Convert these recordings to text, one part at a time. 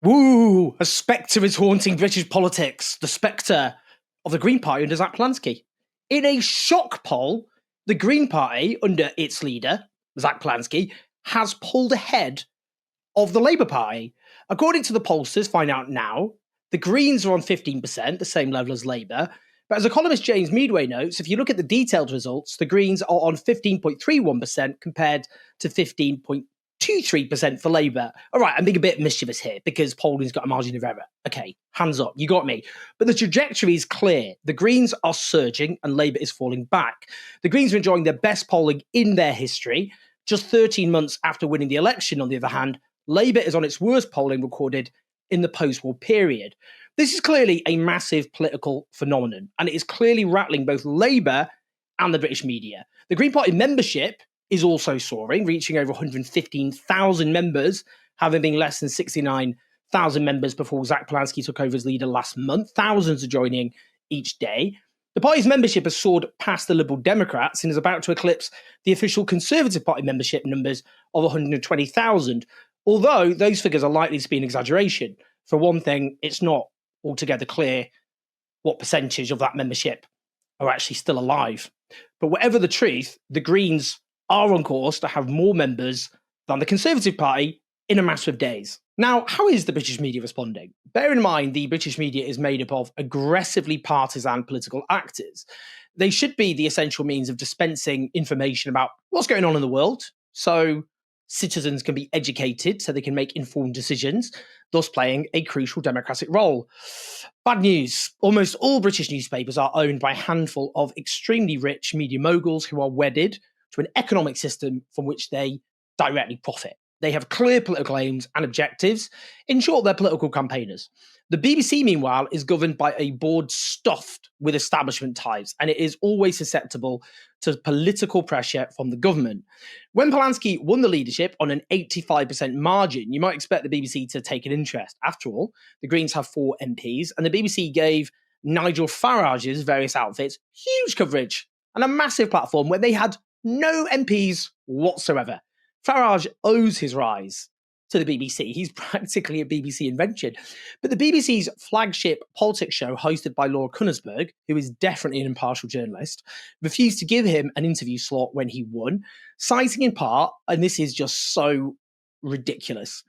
Woo! A spectre is haunting British politics. The spectre of the Green Party under Zach Plansky. In a shock poll, the Green Party, under its leader, Zach Plansky, has pulled ahead of the Labour Party. According to the pollsters, find out now, the Greens are on 15%, the same level as Labour. But as economist James Meadway notes, if you look at the detailed results, the Greens are on 15.31% compared to 15.23% for Labour. All right, I'm being a bit mischievous here because polling's got a margin of error. Okay, hands up, you got me. But the trajectory is clear. The Greens are surging and Labour is falling back. The Greens are enjoying their best polling in their history. Just 13 months after winning the election, on the other hand, Labour is on its worst polling recorded in the post-war period. This is clearly a massive political phenomenon, and it is clearly rattling both Labour and the British media. The Green Party membership is also soaring, reaching over 115,000 members, having been less than 69,000 members before Zach Plansky took over as leader last month. Thousands are joining each day. The party's membership has soared past the Liberal Democrats and is about to eclipse the official Conservative Party membership numbers of 120,000, although those figures are likely to be an exaggeration. For one thing, it's not altogether clear what percentage of that membership are actually still alive. But whatever the truth, the Greens are on course to have more members than the Conservative Party in a matter of days. Now, how is the British media responding? Bear in mind, the British media is made up of aggressively partisan political actors. They should be the essential means of dispensing information about what's going on in the world, so citizens can be educated so they can make informed decisions, thus playing a crucial democratic role. Bad news. Almost all British newspapers are owned by a handful of extremely rich media moguls who are wedded to an economic system from which they directly profit. They have clear political aims and objectives. In short, they're political campaigners. The BBC, meanwhile, is governed by a board stuffed with establishment ties, and it is always susceptible to political pressure from the government. When Polanski won the leadership on an 85% margin, you might expect the BBC to take an interest. After all, the Greens have 4 MPs, and the BBC gave Nigel Farage's various outfits huge coverage and a massive platform where they had no MPs whatsoever. Farage owes his rise to the BBC. He's practically a BBC invention. But the BBC's flagship politics show, hosted by Laura Kuenssberg, who is definitely an impartial journalist, refused to give him an interview slot when he won, citing in part, and this is just so ridiculous,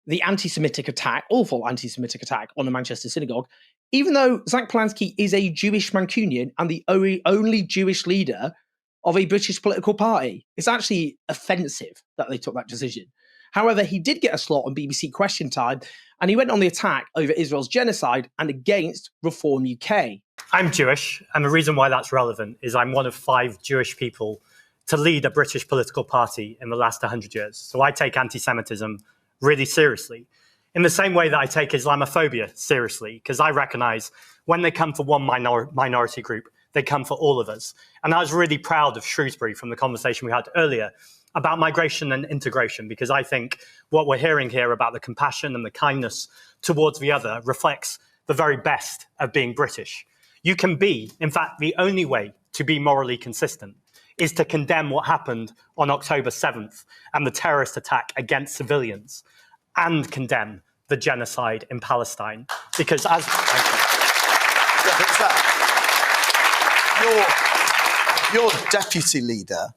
the anti-Semitic attack, awful anti-Semitic attack on the Manchester synagogue, even though Zach Polanski is a Jewish Mancunian and the only Jewish leader of a British political party. It's actually offensive that they took that decision. However, he did get a slot on BBC Question Time, and he went on the attack over Israel's genocide and against Reform UK. I'm Jewish, and the reason why that's relevant is I'm one of 5 Jewish people to lead a British political party in the last 100 years. So I take anti-Semitism really seriously, in the same way that I take Islamophobia seriously, because I recognise when they come for one minority group, they come for all of us. And I was really proud of Shrewsbury from the conversation we had earlier about migration and integration, because I think what we're hearing here about the compassion and the kindness towards the other reflects the very best of being British. You can be, in fact, the only way to be morally consistent is to condemn what happened on October 7th and the terrorist attack against civilians, and condemn the genocide in Palestine. Because as... Your deputy leader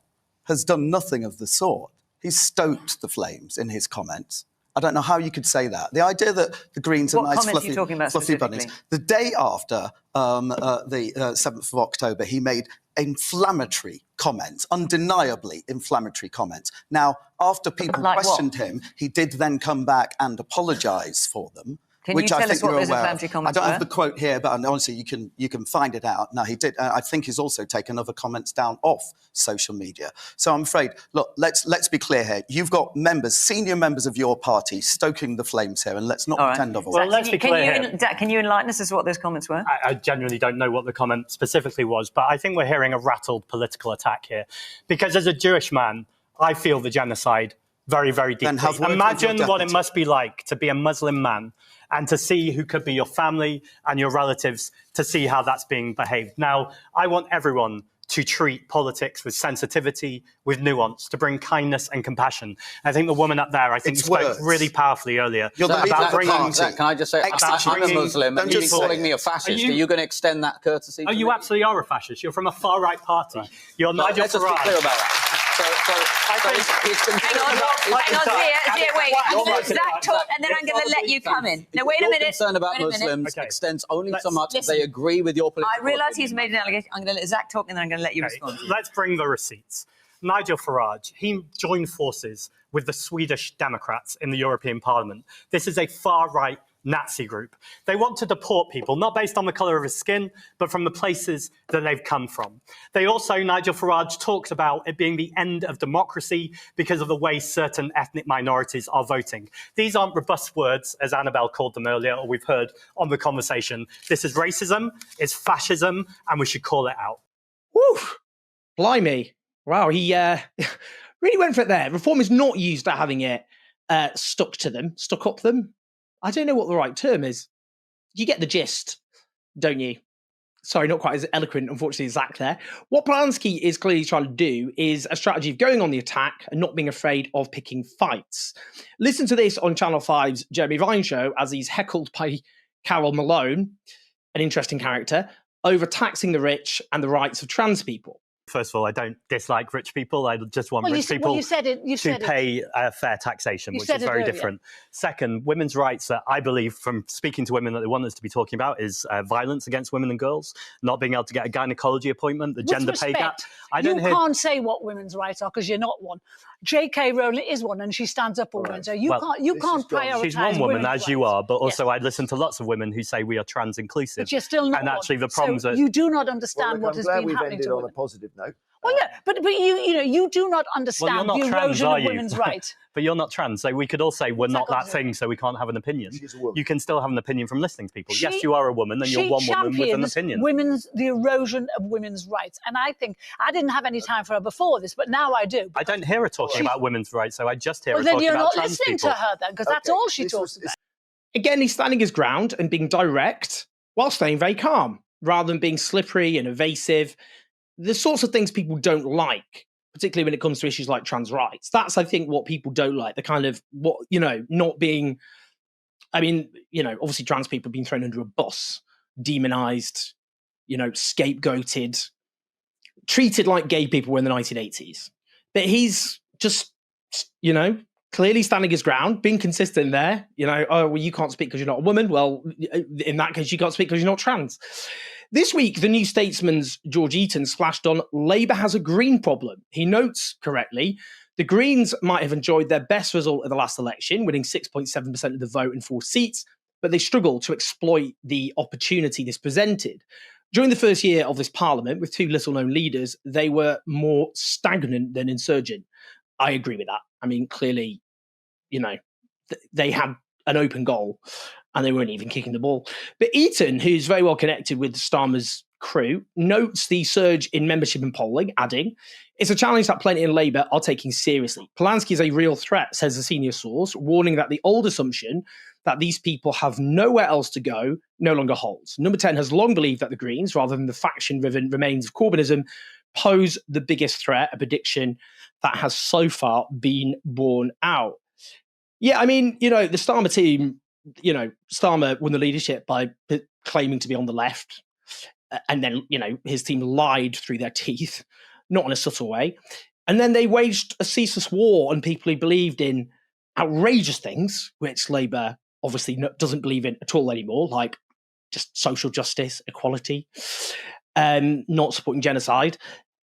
has done nothing of the sort. He's stoked the flames in his comments. I don't know how you could say that. The idea that the Greens are nice, fluffy bunnies. The day after the 7th of October, he made inflammatory comments, undeniably inflammatory comments. Now, after people questioned him, he did then come back and apologise for them. Can you tell us what those inflammatory comments were? I don't have the quote here, but honestly, you can find it out. No, he did. I think he's also taken other comments down off social media. So I'm afraid, look, let's be clear here. You've got members, senior members of your party, stoking the flames here, and let's not pretend otherwise. Well, let's be clear here. Can you enlighten us as to what those comments were? I genuinely don't know what the comment specifically was, but I think we're hearing a rattled political attack here. Because as a Jewish man, I feel the genocide very, very deeply. Imagine what it must be like to be a Muslim man and to see who could be your family and your relatives, to see how that's being behaved. Now, I want everyone to treat politics with sensitivity, with nuance, to bring kindness and compassion. I think the woman up there, spoke really powerfully earlier. You're the leader of the party. Zach, can I just say, I'm a Muslim, and you're calling me a fascist. Are you going to extend that courtesy? Oh, you absolutely are a fascist. You're from a far-right party. Right. You're Nigel Farage. Let's just be clear about that. Wait. I'm going to let Zach talk, and then I'm going to let you come in. Now, wait a minute. Your concern about Muslims extends only so much as they agree with your political I realise he's made an allegation. I'm going to let Zach talk, and then I'm going to let you respond. Let's bring the receipts. Nigel Farage, he joined forces with the Swedish Democrats in the European Parliament. This is a far-right Nazi group. They want to deport people, not based on the colour of his skin, but from the places that they've come from. They also, Nigel Farage talks about it being the end of democracy because of the way certain ethnic minorities are voting. These aren't robust words, as Annabelle called them earlier, or we've heard on the conversation. This is racism, it's fascism, and we should call it out. Woo! Blimey. Wow, he really went for it there. Reform is not used to having it stuck up them. I don't know what the right term is. You get the gist, don't you? Sorry, not quite as eloquent, unfortunately, as Zach there. What Polanski is clearly trying to do is a strategy of going on the attack and not being afraid of picking fights. Listen to this on Channel 5's Jeremy Vine show as he's heckled by Carol Malone, an interesting character, over taxing the rich and the rights of trans people. First of all, I don't dislike rich people. I just want rich people to pay fair taxation, which is very different. Second, women's rights, I believe, from speaking to women that they want us to be talking about, is violence against women and girls, not being able to get a gynecology appointment, the gender pay gap. You can't say what women's rights are because you're not one. J.K. Rowling is one, and she stands up for women. So you can't prioritise. She's one woman, as you are, but also I listen to lots of women who say we are trans inclusive. But you're still not. And actually, the problems are. You do not understand what has been happening to women. On a positive note. Well, yeah, but you do not understand the erosion of women's rights. But you're not trans, so we could all say we're not that thing, so we can't have an opinion. You can still have an opinion from listening to people. Yes, you are a woman, and you're one woman with an opinion. The erosion of women's rights, and I think I didn't have any time for her before this, but now I do. I don't hear her talking about women's rights, so I just hear her talking about trans people. Well, then you're not listening to her then, because that's all she talks about. Again, he's standing his ground and being direct while staying very calm, rather than being slippery and evasive. The sorts of things people don't like, particularly when it comes to issues like trans rights. That's, I think, what people don't like. The kind of, not being, obviously trans people have been thrown under a bus, demonized, scapegoated, treated like gay people were in the 1980s. But he's just, clearly standing his ground, being consistent there. You can't speak because you're not a woman. Well, in that case, you can't speak because you're not trans. This week, the New Statesman's George Eaton splashed on Labour has a green problem. He notes correctly, the Greens might have enjoyed their best result at the last election, winning 6.7% of the vote in 4 seats, but they struggled to exploit the opportunity this presented. During the first year of this parliament, with 2 little-known leaders, they were more stagnant than insurgent. I agree with that. I mean, clearly, they had an open goal and they weren't even kicking the ball. But Eaton, who's very well connected with Starmer's crew, notes the surge in membership and polling, adding, it's a challenge that plenty in Labour are taking seriously. Polanski is a real threat, says a senior source, warning that the old assumption that these people have nowhere else to go no longer holds. Number 10 has long believed that the Greens, rather than the faction-driven remains of Corbynism, pose the biggest threat, a prediction that has so far been borne out. Yeah, I mean, the Starmer team, Starmer won the leadership by claiming to be on the left. And then, his team lied through their teeth, not in a subtle way. And then they waged a ceaseless war on people who believed in outrageous things, which Labour obviously doesn't believe in at all anymore, like just social justice, equality, not supporting genocide.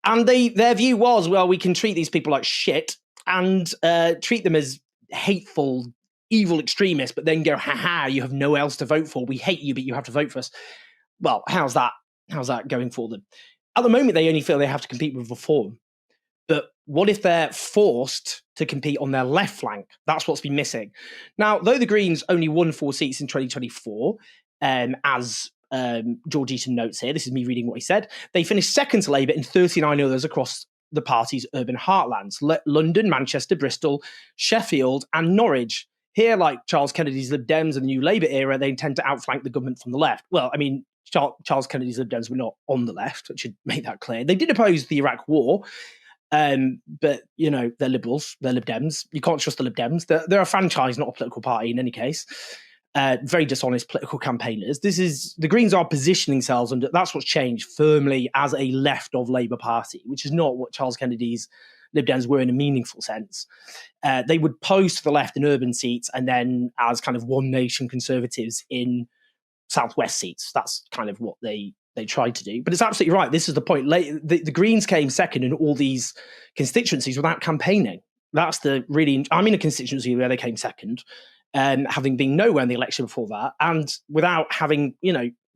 And their view was, well, we can treat these people like shit and treat them as hateful, evil extremists, but then go, ha, you have nowhere else to vote for. We hate you, but you have to vote for us. Well, how's that going for them? At the moment, they only feel they have to compete with reform. But what if they're forced to compete on their left flank? That's what's been missing. Now, though the Greens only won 4 seats in 2024, as George Eaton notes here, this is me reading what he said, they finished second to Labour in 39 others across the party's urban heartlands, London, Manchester, Bristol, Sheffield and Norwich. Here, like Charles Kennedy's Lib Dems and the New Labour era, they intend to outflank the government from the left. Well, I mean, Charles Kennedy's Lib Dems were not on the left, which should make that clear. They did oppose the Iraq War, but, they're liberals, they're Lib Dems. You can't trust the Lib Dems. They're a franchise, not a political party in any case. Very dishonest political campaigners. The Greens are positioning themselves, and that's what's changed, firmly as a left of Labour Party, which is not what Charles Kennedy's Lib Dems were in a meaningful sense. They would pose to the left in urban seats and then as kind of one nation Conservatives in Southwest seats. That's kind of what they tried to do. But it's absolutely right. This is the point. The Greens came second in all these constituencies without campaigning. That's I'm in a constituency where they came second, having been nowhere in the election before that, and without having,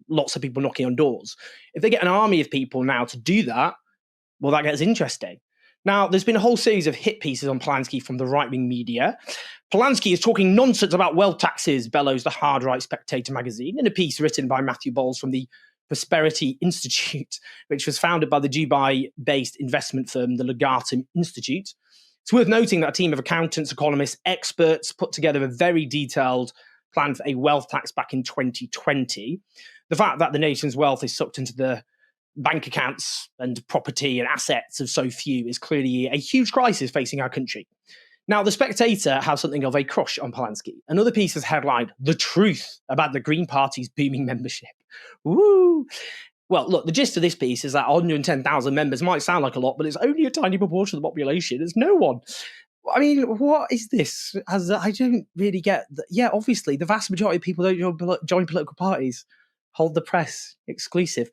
lots of people knocking on doors. If they get an army of people now to do that, well, that gets interesting. Now, there's been a whole series of hit pieces on Polanski from the right-wing media. Polanski is talking nonsense about wealth taxes, bellows the hard-right Spectator magazine, in a piece written by Matthew Bowles from the Prosperity Institute, which was founded by the Dubai-based investment firm, the Legatum Institute. It's worth noting that a team of accountants, economists, experts put together a very detailed plan for a wealth tax back in 2020. The fact that the nation's wealth is sucked into the bank accounts and property and assets of so few is clearly a huge crisis facing our country. Now, The Spectator has something of a crush on Polanski. Another piece has headlined "The Truth About the Green Party's Booming Membership." Woo! Well, look, the gist of this piece is that 110,000 members might sound like a lot, but it's only a tiny proportion of the population. It's no one. I mean, what is this? I don't really get that. Yeah, obviously, the vast majority of people don't join political parties. Hold the press, exclusive.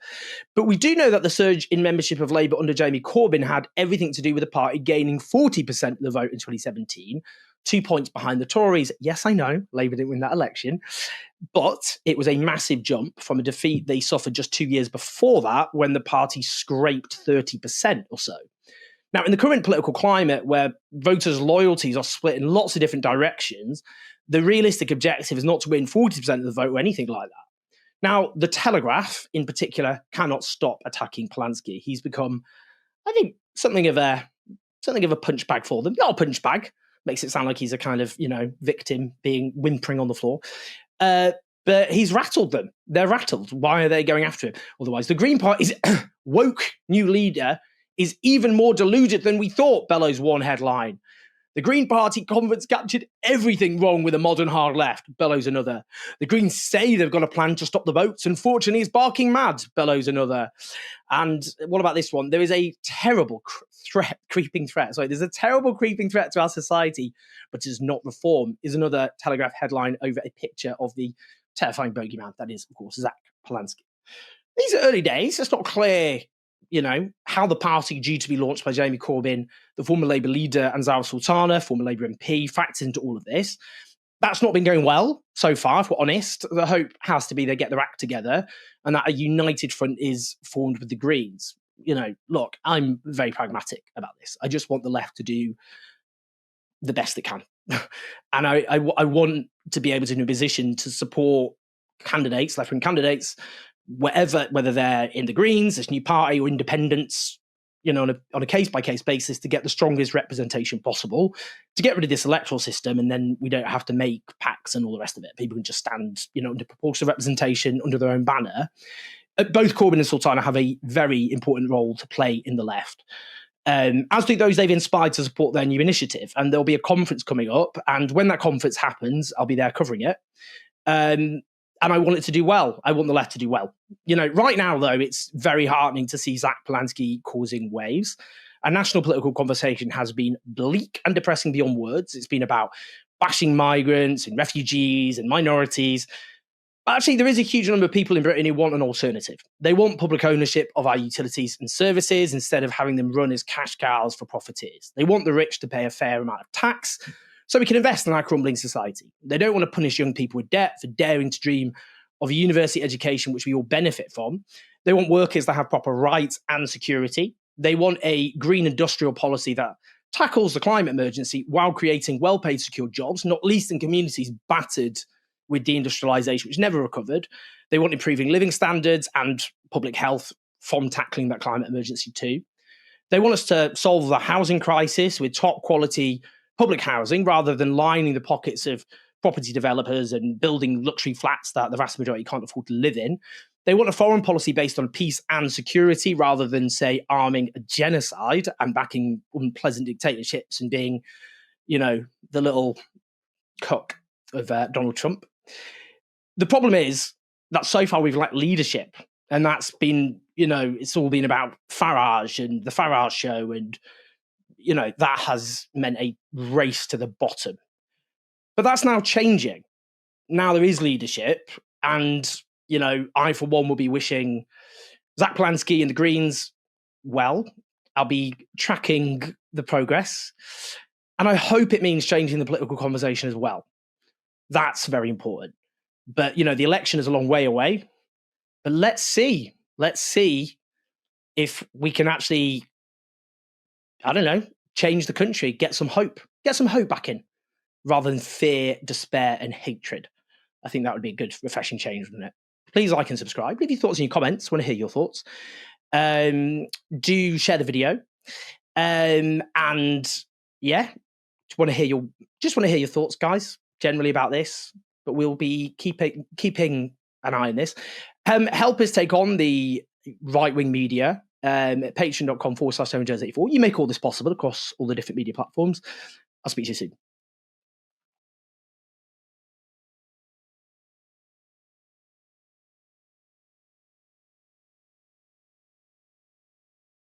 But we do know that the surge in membership of Labour under Jeremy Corbyn had everything to do with the party gaining 40% of the vote in 2017, 2 points behind the Tories. Yes, I know, Labour didn't win that election, but it was a massive jump from a defeat they suffered just 2 years before that, when the party scraped 30% or so. Now, in the current political climate where voters' loyalties are split in lots of different directions, the realistic objective is not to win 40% of the vote or anything like that. Now, The Telegraph, in particular, cannot stop attacking Polanski. He's become, I think, something of a punch bag for them. Not a punch bag. Makes it sound like he's a kind of, victim whimpering on the floor. But he's rattled them. They're rattled. Why are they going after him? Otherwise, the Green Party's woke new leader is even more deluded than we thought, bellows one headline. The Green Party conference captured everything wrong with a modern hard left, bellows another. The Greens say they've got a plan to stop the votes. Unfortunately, it's barking mad, bellows another. And what about this one? There is a terrible creeping threat. There's a terrible creeping threat to our society, but it does not reform, is another Telegraph headline over a picture of the terrifying bogeyman. That is, of course, Zach Polanski. These are early days. It's not clear how the party due to be launched by Jeremy Corbyn, the former Labour leader, and Zara Sultana, former Labour MP, factors into all of this. That's not been going well so far, if we're honest. The hope has to be they get their act together and that a united front is formed with the Greens. Look, I'm very pragmatic about this. I just want the left to do the best it can. And I want to be able to be in a position to support candidates, left-wing candidates, whether they're in the Greens, this new party, or independents, on a case-by-case basis, to get the strongest representation possible, to get rid of this electoral system, and then we don't have to make pacts and all the rest of it. People can just stand, under proportional representation under their own banner. Both Corbyn and Sultana have a very important role to play in the left, as do those they've inspired to support their new initiative. And there'll be a conference coming up, and when that conference happens, I'll be there covering it. And I want it to do well. I want the left to do well. Right now, though, it's very heartening to see Zach Polanski causing waves. A national political conversation has been bleak and depressing beyond words. It's been about bashing migrants and refugees and minorities. But actually, there is a huge number of people in Britain who want an alternative. They want public ownership of our utilities and services instead of having them run as cash cows for profiteers. They want the rich to pay a fair amount of tax so we can invest in our crumbling society. They don't want to punish young people with debt for daring to dream of a university education which we all benefit from. They want workers that have proper rights and security. They want a green industrial policy that tackles the climate emergency while creating well-paid, secure jobs, not least in communities battered with deindustrialisation, which never recovered. They want improving living standards and public health from tackling that climate emergency too. They want us to solve the housing crisis with top-quality public housing rather than lining the pockets of property developers and building luxury flats that the vast majority can't afford to live in. They want a foreign policy based on peace and security rather than, say, arming a genocide and backing unpleasant dictatorships and being, the little cook of Donald Trump. The problem is that so far we've lacked leadership. And that's been, it's all been about Farage and the Farage show. And, that has meant a race to the bottom. But that's now changing. Now there is leadership. And, I, for one, will be wishing Zach Polanski and the Greens well. I'll be tracking the progress. And I hope it means changing the political conversation as well. That's very important. But, the election is a long way away. But let's see. Let's see if we can actually, change the country, get some hope back in, rather than fear, despair, and hatred. I think that would be a good, refreshing change, wouldn't it? Please like and subscribe. Leave your thoughts in your comments. I want to hear your thoughts. Do share the video. And yeah, just want to hear your thoughts, guys, generally about this. But we'll be keeping an eye on this. Help us take on the right-wing media at patreon.com/7Jones84. You make all this possible across all the different media platforms. I'll speak to you soon.